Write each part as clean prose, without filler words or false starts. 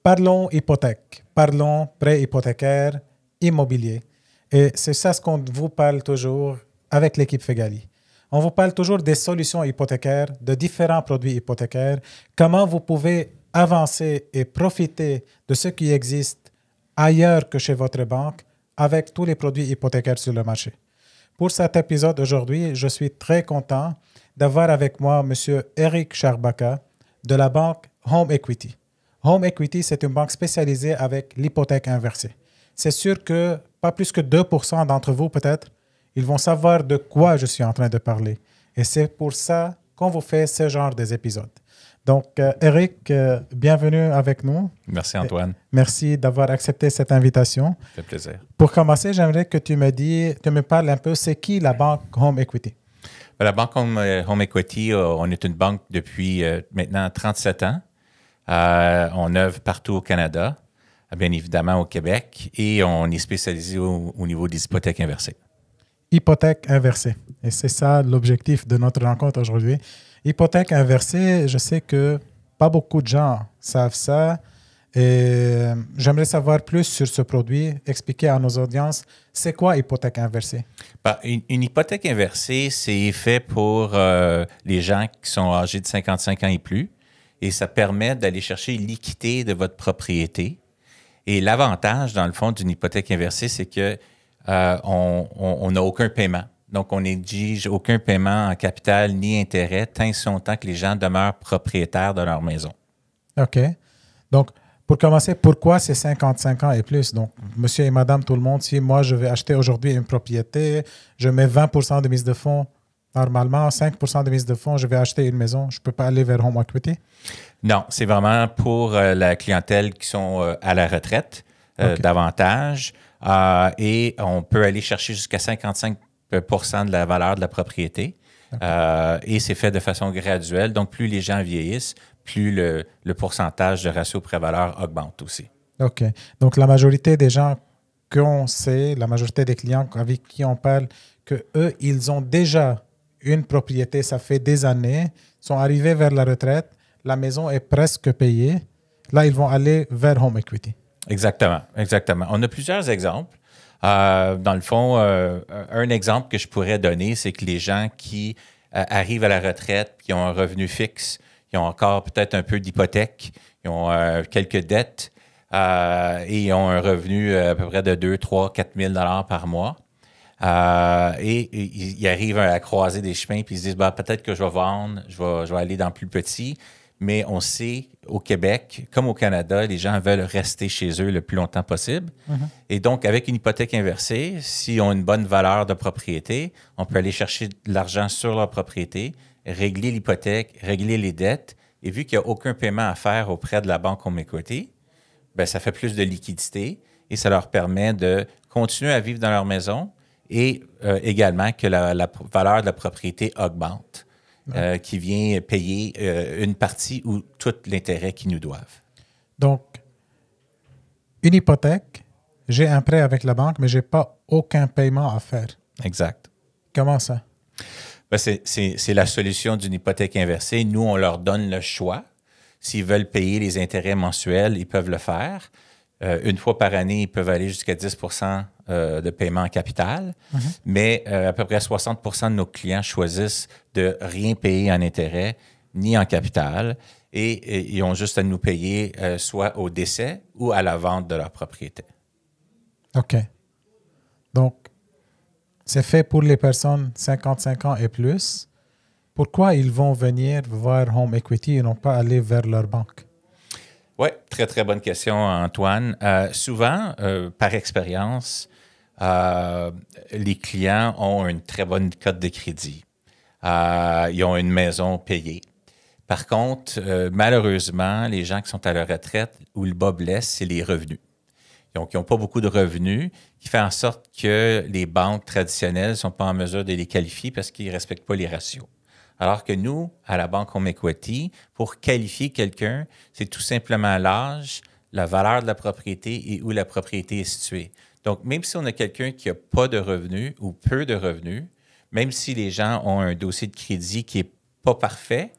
Parlons hypothèque, parlons prêt hypothécaire, immobilier. Et c'est ça ce qu'on vous parle toujours avec l'équipe Fegali. On vous parle toujours des solutions hypothécaires, de différents produits hypothécaires, comment vous pouvez avancer et profiter de ce qui existe ailleurs que chez votre banque avec tous les produits hypothécaires sur le marché. Pour cet épisode aujourd'hui, je suis très content d'avoir avec moi M. Eric Charbaka de la banque Home Equity. Home Equity, c'est une banque spécialisée avec l'hypothèque inversée. C'est sûr que pas plus que 2% d'entre vous, peut-être, ils vont savoir de quoi je suis en train de parler. Et c'est pour ça qu'on vous fait ce genre d'épisodes. Donc, Eric, bienvenue avec nous. Merci, Antoine. Merci d'avoir accepté cette invitation. Ça fait plaisir. Pour commencer, j'aimerais que tu me parles un peu, c'est qui la banque Home Equity? La banque Home Equity, on est une banque depuis maintenant 37 ans. On œuvre partout au Canada, bien évidemment au Québec, et on est spécialisé au niveau des hypothèques inversées. Hypothèque inversée. Et c'est ça l'objectif de notre rencontre aujourd'hui. Hypothèque inversée, je sais que pas beaucoup de gens savent ça. Et j'aimerais savoir plus sur ce produit. Expliquer à nos audiences, c'est quoi hypothèque inversée? Une hypothèque inversée, c'est fait pour les gens qui sont âgés de 55 ans et plus. Et ça permet d'aller chercher l'équité de votre propriété. Et l'avantage, dans le fond, d'une hypothèque inversée, c'est que on n'a aucun paiement. Donc, on n'exige aucun paiement en capital ni intérêt tant et si longtemps que les gens demeurent propriétaires de leur maison. OK. Donc, pour commencer, pourquoi c'est 55 ans et plus? Donc, monsieur et madame, tout le monde, si moi, je vais acheter aujourd'hui une propriété, je mets 20% de mise de fonds, normalement, 5% de mise de fonds, je vais acheter une maison, je ne peux pas aller vers Home Equity? Non, c'est vraiment pour la clientèle qui sont à la retraite, davantage. Et on peut aller chercher jusqu'à 55% de la valeur de la propriété. Et c'est fait de façon graduelle. Donc, plus les gens vieillissent, plus le pourcentage de ratio prêt-valeur augmente aussi. OK. Donc, la majorité des gens qu'on sait, la majorité des clients avec qui on parle, qu'eux, ils ont déjà une propriété, ça fait des années, sont arrivés vers la retraite, la maison est presque payée. Là, ils vont aller vers Home Equity. Exactement, exactement. On a plusieurs exemples. Dans le fond, un exemple que je pourrais donner, c'est que les gens qui arrivent à la retraite, qui ont un revenu fixe, ils ont encore peut-être un peu d'hypothèque, ils ont quelques dettes et ils ont un revenu à peu près de 2, 3, 4 000 $ par mois. Et ils arrivent à croiser des chemins puis ils se disent peut-être que je vais vendre, je vais aller dans plus petit. Mais on sait, au Québec, comme au Canada, les gens veulent rester chez eux le plus longtemps possible. Mm-hmm. Et donc, avec une hypothèque inversée, s'ils ont une bonne valeur de propriété, on peut aller chercher de l'argent sur leur propriété, régler l'hypothèque, régler les dettes. Et vu qu'il n'y a aucun paiement à faire auprès de la banque Home Equity, ça fait plus de liquidité et ça leur permet de continuer à vivre dans leur maison et également que la valeur de la propriété augmente. Qui vient payer une partie ou tout l'intérêt qu'ils nous doivent. Donc, une hypothèque, j'ai un prêt avec la banque, mais je n'ai pas aucun paiement à faire. Exact. Comment ça? C'est la solution d'une hypothèque inversée. Nous, on leur donne le choix. S'ils veulent payer les intérêts mensuels, ils peuvent le faire. Une fois par année, ils peuvent aller jusqu'à 10% de paiement en capital, mais à peu près 60% de nos clients choisissent de rien payer en intérêt ni en capital et ils ont juste à nous payer soit au décès ou à la vente de leur propriété. OK. Donc, c'est fait pour les personnes 55 ans et plus. Pourquoi ils vont venir voir Home Equity et non pas aller vers leur banque? Oui, très, très bonne question, Antoine. Souvent, par expérience, les clients ont une très bonne cote de crédit. Ils ont une maison payée. Par contre, malheureusement, les gens qui sont à la retraite, où le bas blesse, c'est les revenus. Donc, ils n'ont pas beaucoup de revenus, qui fait en sorte que les banques traditionnelles ne sont pas en mesure de les qualifier parce qu'ils ne respectent pas les ratios. Alors que nous, à la Banque Home Equity, pour qualifier quelqu'un, c'est tout simplement l'âge, la valeur de la propriété et où la propriété est située. Donc, même si on a quelqu'un qui n'a pas de revenus ou peu de revenus, même si les gens ont un dossier de crédit qui n'est pas parfait,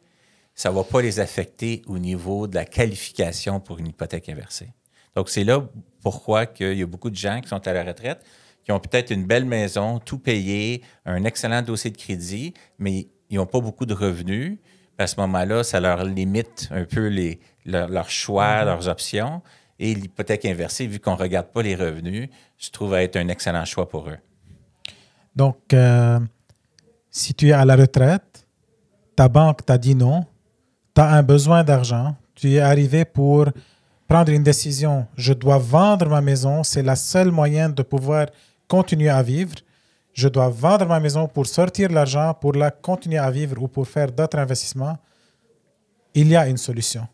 ça ne va pas les affecter au niveau de la qualification pour une hypothèque inversée. Donc, c'est là pourquoi il y a beaucoup de gens qui sont à la retraite, qui ont peut-être une belle maison, tout payé, un excellent dossier de crédit, mais ils n'ont pas beaucoup de revenus. À ce moment-là, ça leur limite un peu leurs choix, leurs options. Et l'hypothèque inversée, vu qu'on ne regarde pas les revenus, je trouve être un excellent choix pour eux. Donc, si tu es à la retraite, ta banque t'a dit non, tu as un besoin d'argent, tu es arrivé pour prendre une décision. Je dois vendre ma maison, c'est la seule moyen de pouvoir continuer à vivre. Je dois vendre ma maison pour sortir l'argent, pour la continuer à vivre ou pour faire d'autres investissements. Il y a une solution.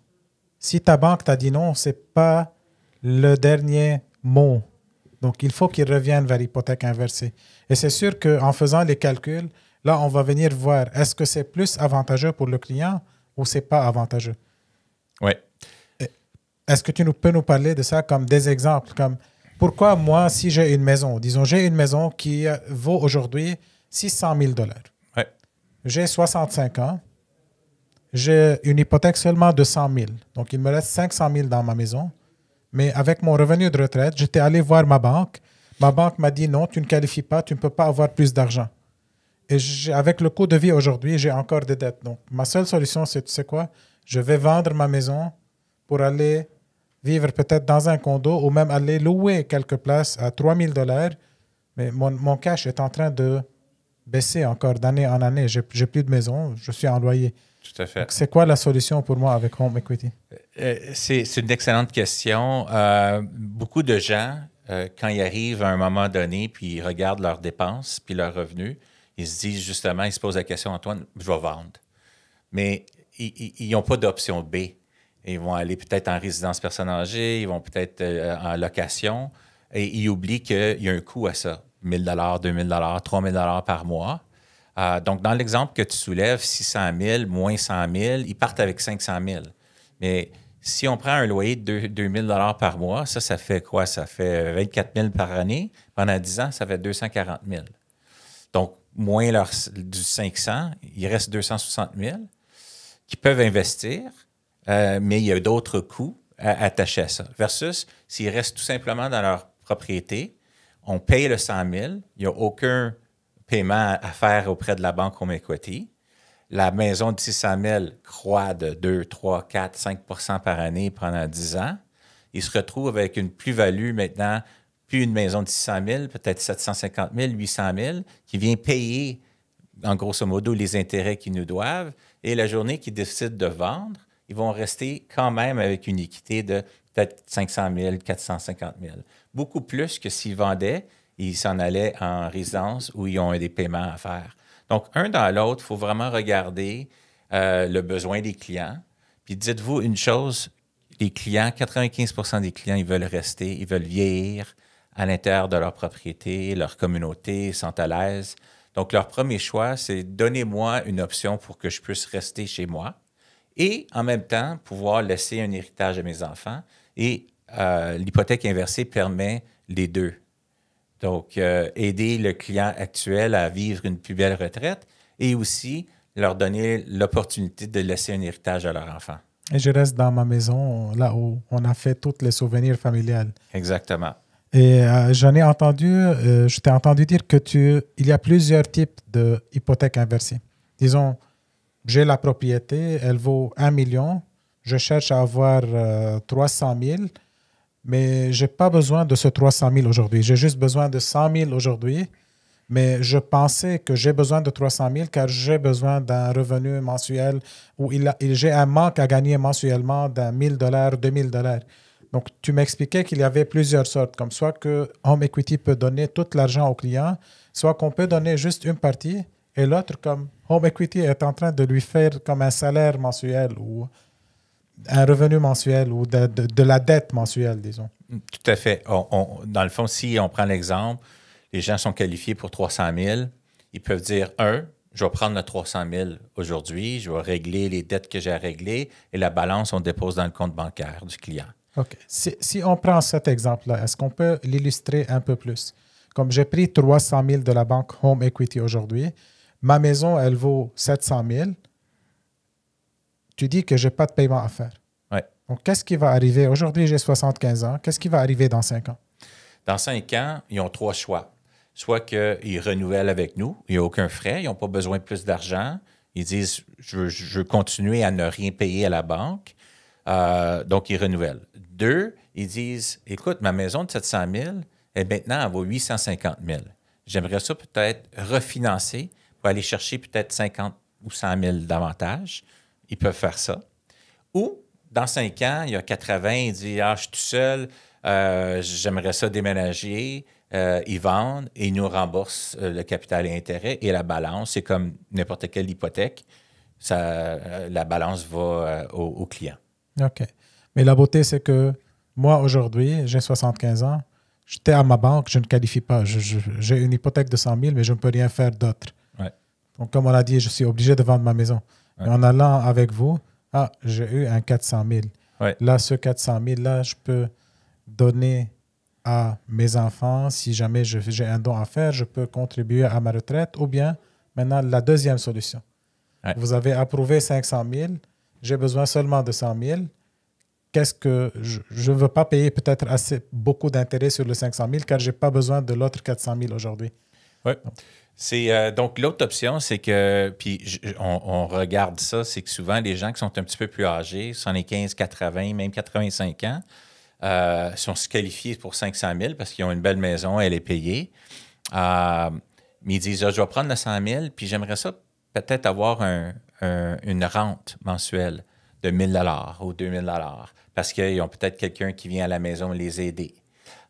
Si ta banque t'a dit non, ce n'est pas le dernier mot. Donc, il faut qu'ils reviennent vers l'hypothèque inversée. Et c'est sûr qu'en faisant les calculs, là, on va venir voir est-ce que c'est plus avantageux pour le client ou c'est pas avantageux. Oui. Est-ce que tu peux nous parler de ça comme des exemples? Comme pourquoi moi, si j'ai une maison, disons, j'ai une maison qui vaut aujourd'hui 600 000 $. Oui. J'ai 65 ans. J'ai une hypothèque seulement de 100 000. Donc, il me reste 500 000 dans ma maison. Mais avec mon revenu de retraite, j'étais allé voir ma banque. Ma banque m'a dit non, tu ne qualifies pas, tu ne peux pas avoir plus d'argent. Et avec le coût de vie aujourd'hui, j'ai encore des dettes. Donc, ma seule solution, c'est, tu sais quoi? Je vais vendre ma maison pour aller vivre peut-être dans un condo ou même aller louer quelques places à 3 000 $. Mais mon cash est en train de baisser encore d'année en année. J'ai plus de maison, je suis en loyer. Tout à fait. Donc, c'est quoi la solution pour moi avec Home Equity? C'est une excellente question. Beaucoup de gens, quand ils arrivent à un moment donné, puis ils regardent leurs dépenses, puis leurs revenus, ils se disent justement, ils se posent la question, Antoine, je vais vendre. Mais ils n'ont pas d'option B. Ils vont aller peut-être en résidence personne âgée, ils vont peut-être en location, et ils oublient qu'il y a un coût à ça. 1 000 $, 2 000 $, 3 000 $ par mois. Donc, dans l'exemple que tu soulèves, 600 000 moins 100 000, ils partent avec 500 000. Mais si on prend un loyer de 2 000 $ par mois, ça fait quoi? Ça fait 24 000 par année. Pendant 10 ans, ça fait 240 000. Donc, moins du 500, il reste 260 000 qui peuvent investir, mais il y a d'autres coûts attachés à ça. Versus, s'ils restent tout simplement dans leur propriété, on paye le 100 000, il n'y a aucun paiement à faire auprès de la banque Home Equity. La maison de 600 000 croît de 2, 3, 4, 5 % par année pendant 10 ans. Ils se retrouvent avec une plus-value maintenant, plus une maison de 600 000, peut-être 750 000, 800 000, qui vient payer, en grosso modo, les intérêts qu'ils nous doivent. Et la journée qu'ils décident de vendre, ils vont rester quand même avec une équité de peut-être 500 000, 450 000. Beaucoup plus que s'ils vendaient, ils s'en allaient en résidence où ils ont des paiements à faire. Donc, un dans l'autre, il faut vraiment regarder le besoin des clients. Puis dites-vous une chose, les clients, 95 % des clients, ils veulent rester, ils veulent vieillir à l'intérieur de leur propriété, leur communauté, ils sont à l'aise. Donc, leur premier choix, c'est donnez-moi une option pour que je puisse rester chez moi et en même temps pouvoir laisser un héritage à mes enfants. Et l'hypothèque inversée permet les deux. Donc, aider le client actuel à vivre une plus belle retraite et aussi leur donner l'opportunité de laisser un héritage à leur enfant. Et je reste dans ma maison, là où on a fait tous les souvenirs familiales. Exactement. Et je t'ai entendu dire il y a plusieurs types d'hypothèques inversées. Disons, j'ai la propriété, elle vaut 1 million, je cherche à avoir 300 000, mais je n'ai pas besoin de ce 300 000 aujourd'hui. J'ai juste besoin de 100 000 aujourd'hui, mais je pensais que j'ai besoin de 300 000 car j'ai besoin d'un revenu mensuel où j'ai un manque à gagner mensuellement d'1 000 $, 2 000 $. Donc, tu m'expliquais qu'il y avait plusieurs sortes, comme soit que Home Equity peut donner tout l'argent au client, soit qu'on peut donner juste une partie, et l'autre, comme Home Equity est en train de lui faire comme un salaire mensuel ou un revenu mensuel ou de la dette mensuelle, disons. Tout à fait. Dans le fond, si on prend l'exemple, les gens sont qualifiés pour 300 000, ils peuvent dire, je vais prendre le 300 000 aujourd'hui, je vais régler les dettes que j'ai à régler et la balance, on dépose dans le compte bancaire du client. OK. Si on prend cet exemple-là, est-ce qu'on peut l'illustrer un peu plus? Comme j'ai pris 300 000 de la banque Home Equity aujourd'hui, ma maison, elle vaut 700 000. tu dis que je n'ai pas de paiement à faire. Ouais. Donc, qu'est-ce qui va arriver? Aujourd'hui, j'ai 75 ans. Qu'est-ce qui va arriver dans 5 ans? Dans 5 ans, ils ont 3 choix. Soit qu'ils renouvellent avec nous, il n'y a aucun frais, ils n'ont pas besoin de plus d'argent. Ils disent, je veux continuer à ne rien payer à la banque. Donc, ils renouvellent. 2, ils disent, écoute, ma maison de 700 000, maintenant, elle vaut 850 000. J'aimerais ça peut-être refinancer pour aller chercher peut-être 50 ou 100 000 davantage. Ils peuvent faire ça. Ou, dans 5 ans, il y a 80, il dit, je suis tout seul, j'aimerais ça déménager. Ils vendent et ils nous remboursent le capital et intérêt. Et la balance, c'est comme n'importe quelle hypothèque, la balance va au client. OK. Mais la beauté, c'est que moi, aujourd'hui, j'ai 75 ans. J'étais à ma banque, je ne qualifie pas. J'ai une hypothèque de 100 000, mais je ne peux rien faire d'autre. Ouais. Donc, comme on l'a dit, je suis obligé de vendre ma maison. Ouais. Et en allant avec vous, j'ai eu un 400 000. Ouais. Là, ce 400 000-là, je peux donner à mes enfants. Si jamais j'ai un don à faire, je peux contribuer à ma retraite. Ou bien, maintenant, la deuxième solution. Ouais. Vous avez approuvé 500 000. J'ai besoin seulement de 100 000. Qu'est-ce que je ne veux pas payer peut-être beaucoup d'intérêt sur le 500 000 car je n'ai pas besoin de l'autre 400 000 aujourd'hui. Oui. C'est, donc, l'autre option, c'est que, puis on regarde ça, c'est que souvent, les gens qui sont un petit peu plus âgés, 75, 80, même 85 ans, sont qualifiés pour 500 000 parce qu'ils ont une belle maison, elle est payée. Mais ils disent, je vais prendre le 100 000, puis j'aimerais ça peut-être avoir une rente mensuelle de 1 000 $ ou 2 000 $ parce qu'ils ont peut-être quelqu'un qui vient à la maison les aider.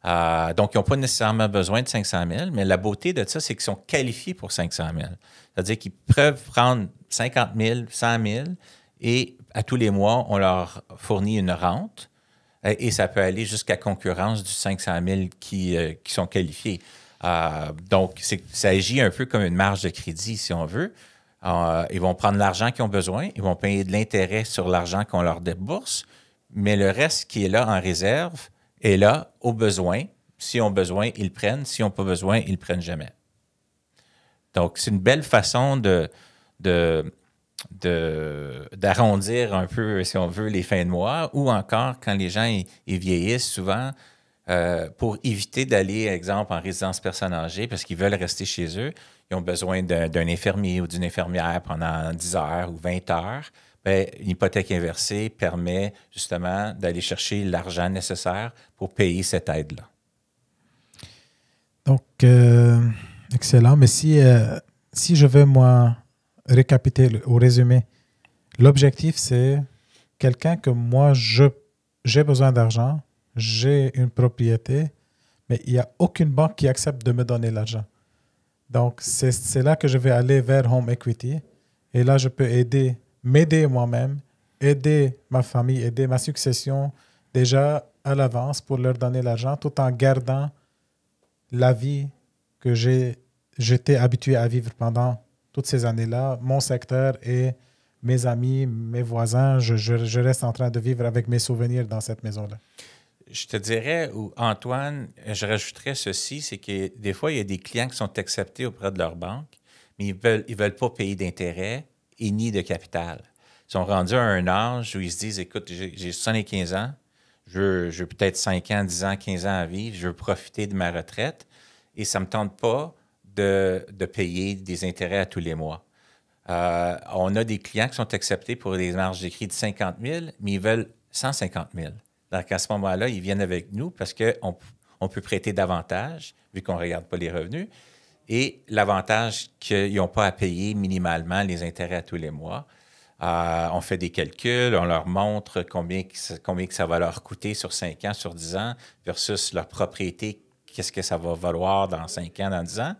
Donc, ils n'ont pas nécessairement besoin de 500 000, mais la beauté de ça, c'est qu'ils sont qualifiés pour 500 000. C'est-à-dire qu'ils peuvent prendre 50 000, 100 000 et à tous les mois, on leur fournit une rente et ça peut aller jusqu'à concurrence du 500 000 qui sont qualifiés. Donc, ça agit un peu comme une marge de crédit, si on veut. Ils vont prendre l'argent qu'ils ont besoin, ils vont payer de l'intérêt sur l'argent qu'on leur débourse, mais le reste qui est là en réserve est là au besoin. S'ils ont besoin, ils le prennent. S'ils n'ont pas besoin, ils ne le prennent jamais. Donc, c'est une belle façon d'arrondir un peu, si on veut, les fins de mois, ou encore quand les gens ils vieillissent souvent, pour éviter d'aller, exemple, en résidence personne âgée parce qu'ils veulent rester chez eux, ils ont besoin d'un infirmier ou d'une infirmière pendant 10 heures ou 20 heures. Bien, une hypothèque inversée permet justement d'aller chercher l'argent nécessaire pour payer cette aide-là. Donc, excellent. Mais si je veux, moi, récapituler ou résumer, l'objectif, c'est quelqu'un que moi, j'ai besoin d'argent, j'ai une propriété, mais il n'y a aucune banque qui accepte de me donner l'argent. Donc, c'est là que je vais aller vers Home Equity. Et là, je peux m'aider moi-même, aider ma famille, aider ma succession déjà à l'avance pour leur donner l'argent tout en gardant la vie que j'étais habitué à vivre pendant toutes ces années-là. Mon secteur et mes amis, mes voisins, je reste en train de vivre avec mes souvenirs dans cette maison-là. Je te dirais, Antoine, je rajouterais ceci, c'est que des fois, il y a des clients qui sont acceptés auprès de leur banque, mais ils veulent pas payer d'intérêt et ni de capital. Ils sont rendus à un âge où ils se disent, écoute, j'ai 75 ans, je veux peut-être 5 ans, 10 ans, 15 ans à vivre, je veux profiter de ma retraite et ça ne me tente pas de payer des intérêts à tous les mois. On a des clients qui sont acceptés pour des marges de crédit de 50 000, mais ils veulent 150 000. Donc, à ce moment-là, ils viennent avec nous parce qu'on peut prêter davantage, vu qu'on ne regarde pas les revenus. Et l'avantage qu'ils n'ont pas à payer minimalement les intérêts à tous les mois. On fait des calculs, on leur montre combien que ça va leur coûter sur 5 ans, sur 10 ans, versus leur propriété, qu'est-ce que ça va valoir dans 5 ans, dans 10 ans.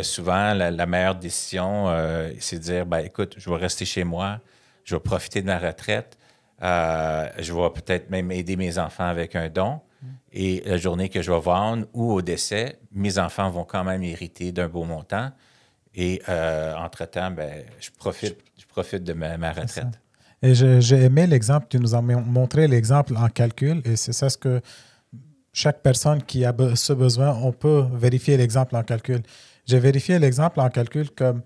Souvent, la meilleure décision, c'est de dire, écoute, je vais rester chez moi, je vais profiter de ma retraite, je vais peut-être même aider mes enfants avec un don. Et la journée que je vais vendre ou au décès, mes enfants vont quand même hériter d'un beau montant. Et entre-temps, je profite de ma retraite. Et j'ai aimé l'exemple, tu nous as montré l'exemple en calcul. Et c'est ça ce que chaque personne qui a ce besoin, on peut vérifier l'exemple en calcul. J'ai vérifié l'exemple en calcul comme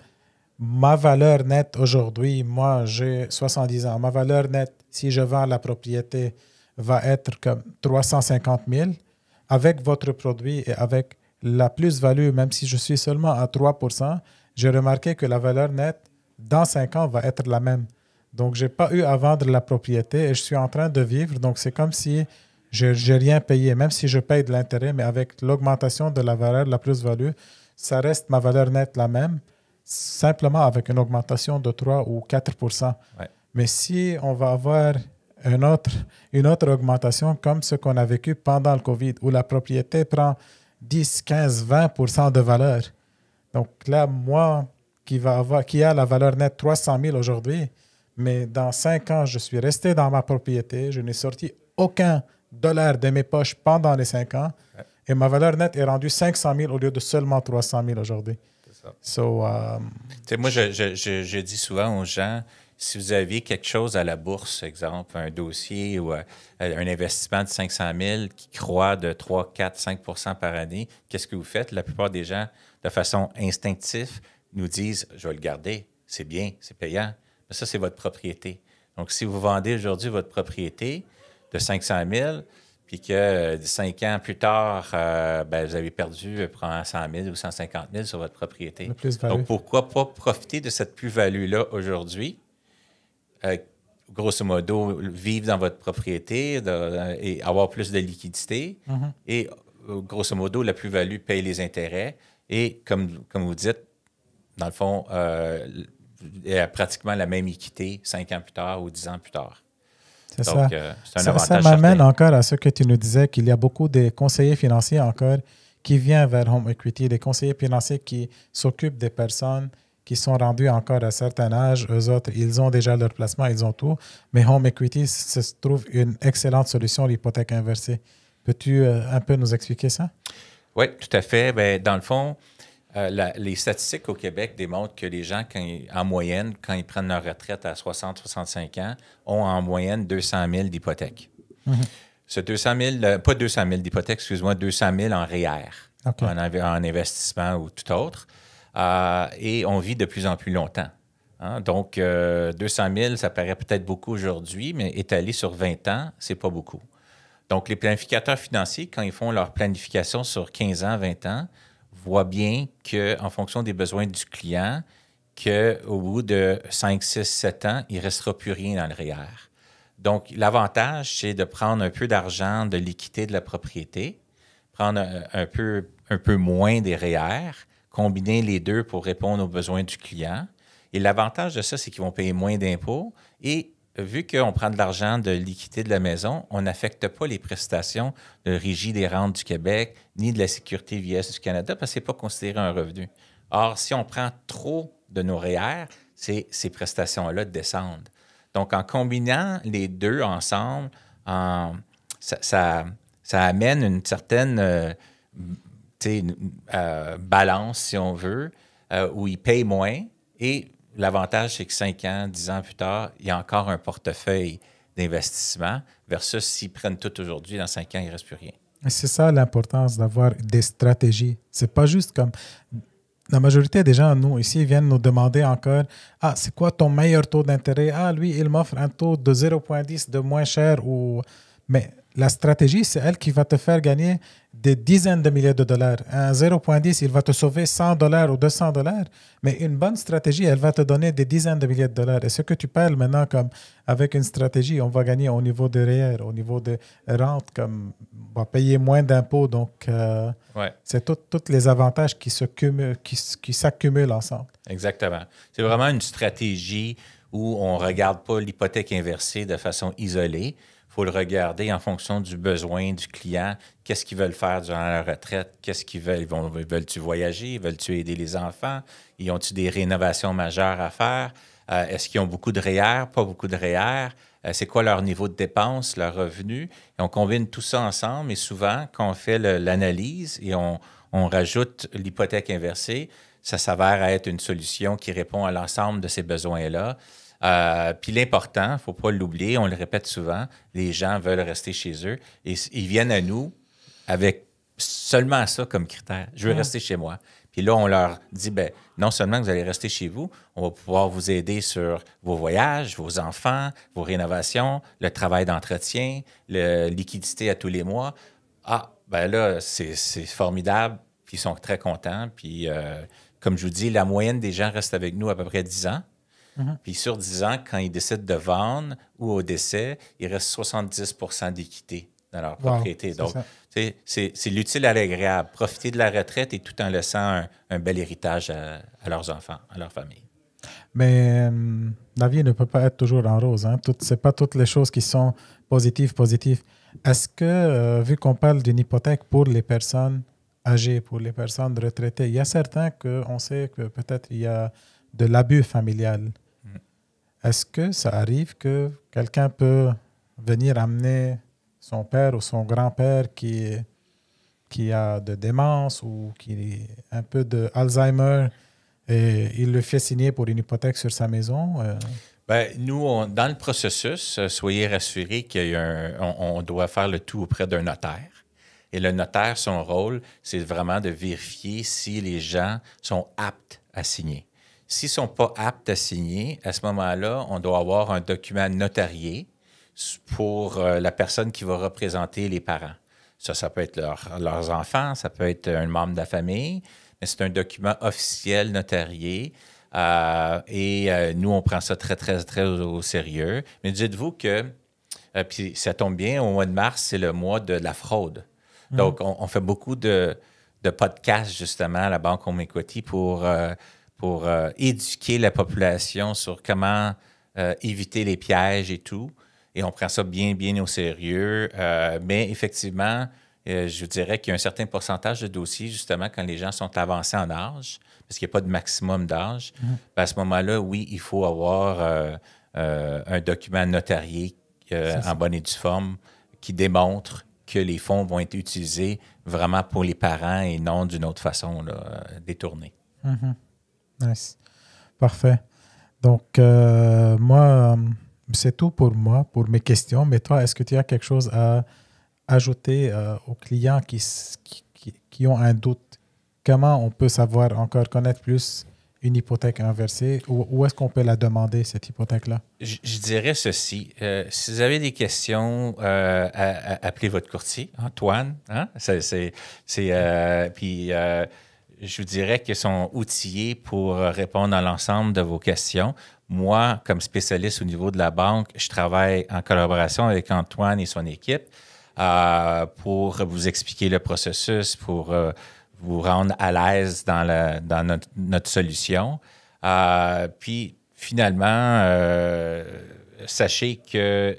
ma valeur nette aujourd'hui, moi j'ai 70 ans, ma valeur nette, si je vends la propriété, va être comme 350 000. Avec votre produit et avec la plus-value, même si je suis seulement à 3%, j'ai remarqué que la valeur nette, dans 5 ans, va être la même. Donc, je n'ai pas eu à vendre la propriété et je suis en train de vivre. Donc, c'est comme si je n'ai rien payé, même si je paye de l'intérêt, mais avec l'augmentation de la valeur, la plus-value, ça reste ma valeur nette la même, simplement avec une augmentation de 3 ou 4%. Ouais. Mais si on va avoir une autre augmentation comme ce qu'on a vécu pendant le COVID, où la propriété prend 10, 15, 20% de valeur. Donc là, moi, qui a la valeur nette 300 000 aujourd'hui, mais dans 5 ans, je suis resté dans ma propriété, je n'ai sorti aucun dollar de mes poches pendant les 5 ans, et ma valeur nette est rendue 500 000 au lieu de seulement 300 000 aujourd'hui. C'est ça. So, moi, je dis souvent aux gens, si vous aviez quelque chose à la bourse, exemple, un dossier ou un investissement de 500 000 qui croît de 3, 4, 5 par année, qu'est-ce que vous faites? La plupart des gens, de façon instinctive, nous disent « Je vais le garder, c'est bien, c'est payant. » Mais ça, c'est votre propriété. Donc, si vous vendez aujourd'hui votre propriété de 500 000 puis que 5 ans plus tard, vous avez perdu probablement 100 000 ou 150 000 sur votre propriété. Donc, pourquoi pas profiter de cette plus-value-là aujourd'hui? Grosso modo, vivre dans votre propriété et avoir plus de liquidité. Mm-hmm. Et grosso modo, la plus-value paye les intérêts. Et comme vous dites, dans le fond, il y a pratiquement la même équité 5 ans plus tard ou 10 ans plus tard. C'est donc, ça. C'est un avantage. Ça m'amène encore à ce que tu nous disais, qu'il y a beaucoup de conseillers financiers encore qui viennent vers Home Equity, des conseillers financiers qui s'occupent des personnes qui sont rendus encore à un certain âge. Eux autres, ils ont déjà leur placement, ils ont tout. Mais Home Equity se trouve une excellente solution, l'hypothèque inversée. Peux-tu un peu nous expliquer ça? Oui, tout à fait. Bien, dans le fond, les statistiques au Québec démontrent que les gens, en moyenne, quand ils prennent leur retraite à 60-65 ans, ont en moyenne 200 000 d'hypothèques. Mm-hmm. Ce 200 000, pas 200 000 d'hypothèques, excuse-moi, 200 000 en REER, okay. en investissement ou tout autre. Et on vit de plus en plus longtemps. Hein? Donc, 200 000, ça paraît peut-être beaucoup aujourd'hui, mais étalé sur 20 ans, c'est pas beaucoup. Donc, les planificateurs financiers, quand ils font leur planification sur 15 ans, 20 ans, voient bien qu'en fonction des besoins du client, qu'au bout de 5, 6, 7 ans, il ne restera plus rien dans le REER. Donc, l'avantage, c'est de prendre un peu d'argent de l'équité de la propriété, prendre un peu moins des REER, combiner les deux pour répondre aux besoins du client. Et l'avantage de ça, c'est qu'ils vont payer moins d'impôts. Et vu qu'on prend de l'argent de l'équité de la maison, on n'affecte pas les prestations de Régie des rentes du Québec ni de la Sécurité vieillesse du Canada parce que ce n'est pas considéré un revenu. Or, si on prend trop de nos REER, ces prestations-là descendent. Donc, en combinant les deux ensemble, ça amène une certaine balance, si on veut, où ils payent moins. Et l'avantage, c'est que 5 ans, 10 ans plus tard, il y a encore un portefeuille d'investissement versus s'ils prennent tout aujourd'hui, dans 5 ans, il ne reste plus rien. C'est ça l'importance d'avoir des stratégies. C'est pas juste comme... La majorité des gens, nous, ici, viennent nous demander encore « Ah, c'est quoi ton meilleur taux d'intérêt? Ah, lui, il m'offre un taux de 0,10 de moins cher. » ou Mais la stratégie, c'est elle qui va te faire gagner des dizaines de milliers de dollars. Un 0,10, il va te sauver $100 ou $200. Mais une bonne stratégie, elle va te donner des dizaines de milliers de dollars. Et ce que tu parles maintenant, comme avec une stratégie, on va gagner au niveau de REER, au niveau de rente, comme on va payer moins d'impôts. Donc, c'est tous les avantages qui s'accumulent ensemble. Exactement. C'est vraiment une stratégie où on ne regarde pas l'hypothèque inversée de façon isolée. Il faut le regarder en fonction du besoin du client. Qu'est-ce qu'ils veulent faire durant leur retraite? Qu'est-ce qu'ils veulent? Veulent-tu voyager? Veulent-tu aider les enfants? Ils ont-ils des rénovations majeures à faire? Est-ce qu'ils ont beaucoup de REER? Pas beaucoup de REER? C'est quoi leur niveau de dépenses, leur revenu? Et on combine tout ça ensemble et souvent, quand on fait l'analyse et on rajoute l'hypothèque inversée, ça s'avère être une solution qui répond à l'ensemble de ces besoins-là. Puis l'important, il ne faut pas l'oublier, on le répète souvent, les gens veulent rester chez eux et ils viennent à nous avec seulement ça comme critère. Je veux rester chez moi. Puis là, on leur dit, ben, non seulement vous allez rester chez vous, on va pouvoir vous aider sur vos voyages, vos enfants, vos rénovations, le travail d'entretien, la liquidité à tous les mois. Ah, ben là, c'est formidable, puis ils sont très contents. Puis, comme je vous dis, la moyenne des gens reste avec nous à peu près 10 ans. Puis sur 10 ans, quand ils décident de vendre ou au décès, il reste 70 d'équité dans leur propriété. Donc, c'est l'utile à l'agréable. Profiter de la retraite et tout en laissant un bel héritage à leurs enfants, à leur famille. Mais la vie ne peut pas être toujours en rose. Hein? Ce n'est pas toutes les choses qui sont positives. Est-ce que, vu qu'on parle d'une hypothèque pour les personnes âgées, pour les personnes retraitées, il y a certains qu'on sait que peut-être il y a de l'abus familial. Est-ce que ça arrive que quelqu'un peut venir amener son père ou son grand-père qui a de démence ou qui a un peu d'Alzheimer et il le fait signer pour une hypothèque sur sa maison? Bien, nous, dans le processus, soyez rassurés qu'on doit faire le tout auprès d'un notaire. Et le notaire, son rôle, c'est vraiment de vérifier si les gens sont aptes à signer. S'ils ne sont pas aptes à signer, à ce moment-là, on doit avoir un document notarié pour la personne qui va représenter les parents. Ça peut être leurs enfants, ça peut être un membre de la famille, mais c'est un document officiel notarié. Nous, on prend ça très, très, très au sérieux. Mais dites-vous que, puis ça tombe bien, au mois de mars, c'est le mois de la fraude. Donc, on fait beaucoup de podcasts, justement, à la Banque Home Equity pour éduquer la population sur comment éviter les pièges et tout. Et on prend ça bien, bien au sérieux. Mais effectivement, je vous dirais qu'il y a un certain pourcentage de dossiers, justement, quand les gens sont avancés en âge, parce qu'il n'y a pas de maximum d'âge, à ce moment-là, oui, il faut avoir un document notarié en bonne et due forme qui démontre que les fonds vont être utilisés vraiment pour les parents et non d'une autre façon là, détournée. Nice. Parfait. Donc, moi, c'est tout pour moi, pour mes questions. Mais toi, est-ce que tu as quelque chose à ajouter aux clients qui ont un doute? Comment on peut savoir encore connaître plus une hypothèque inversée? Où est-ce qu'on peut la demander, cette hypothèque-là? Je dirais ceci. Si vous avez des questions, appelez votre courtier, Antoine. Hein? Puis, je vous dirais qu'ils sont outillés pour répondre à l'ensemble de vos questions. Moi, comme spécialiste au niveau de la banque, je travaille en collaboration avec Antoine et son équipe pour vous expliquer le processus, pour vous rendre à l'aise dans notre solution. Puis, finalement, sachez que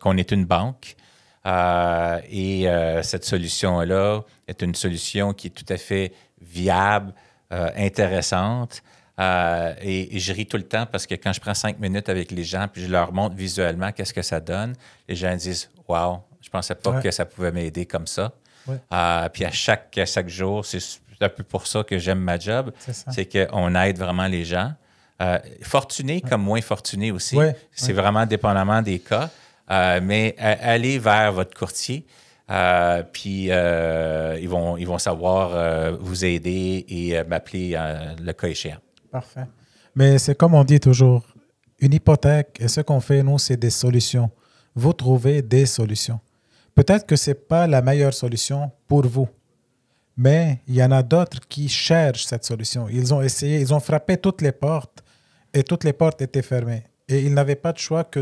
qu'on est une banque et cette solution-là est une solution qui est tout à fait viable, intéressante. Et je ris tout le temps parce que quand je prends 5 minutes avec les gens puis je leur montre visuellement qu'est-ce que ça donne, les gens disent « Wow, je ne pensais pas que ça pouvait m'aider comme ça. » Puis à chaque jour, c'est un peu pour ça que j'aime ma job, c'est qu'on aide vraiment les gens. Fortunés comme moins fortunés aussi. C'est vraiment dépendamment des cas. Mais allez vers votre courtier. Puis ils vont savoir vous aider et m'appeler le cas échéant. Parfait. Mais c'est comme on dit toujours, une hypothèque, et ce qu'on fait, nous, c'est des solutions. Vous trouvez des solutions. Peut-être que ce n'est pas la meilleure solution pour vous, mais il y en a d'autres qui cherchent cette solution. Ils ont essayé, ils ont frappé toutes les portes et toutes les portes étaient fermées. Et ils n'avaient pas de choix que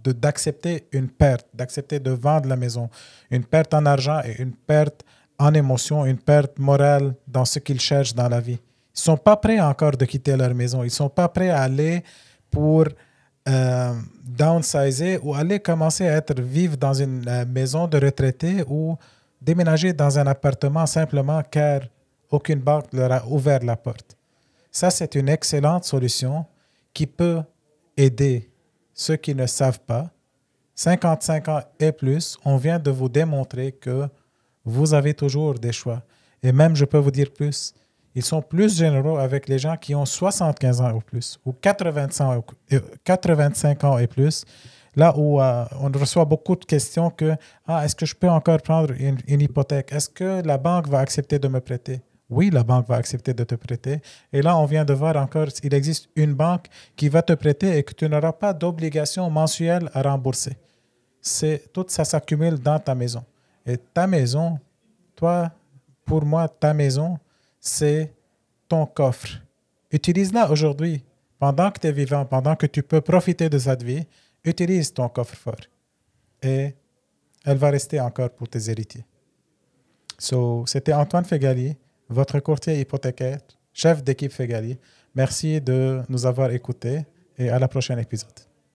d'accepter une perte, d'accepter de vendre la maison, une perte en argent et une perte en émotion, une perte morale dans ce qu'ils cherchent dans la vie. Ils ne sont pas prêts encore de quitter leur maison. Ils ne sont pas prêts à aller pour downsizer ou aller commencer à vivre dans une maison de retraités ou déménager dans un appartement simplement car aucune banque leur a ouvert la porte. Ça, c'est une excellente solution qui peut aider ceux qui ne savent pas. 55 ans et plus, on vient de vous démontrer que vous avez toujours des choix. Et même, je peux vous dire plus, ils sont plus généreux avec les gens qui ont 75 ans ou plus, ou 85 ans et plus, là où on reçoit beaucoup de questions que « est-ce que je peux encore prendre une hypothèque? Est-ce que la banque va accepter de me prêter? » oui, la banque va accepter de te prêter. Et là, on vient de voir encore, il existe une banque qui va te prêter et que tu n'auras pas d'obligation mensuelle à rembourser. Tout ça s'accumule dans ta maison. Et ta maison, toi, pour moi, ta maison, c'est ton coffre. Utilise-la aujourd'hui. Pendant que tu es vivant, pendant que tu peux profiter de cette vie, utilise ton coffre-fort. Et elle va rester encore pour tes héritiers. C'était Antoine Fegali, votre courtier hypothécaire, chef d'équipe Fegali. Merci de nous avoir écoutés et à la prochaine épisode.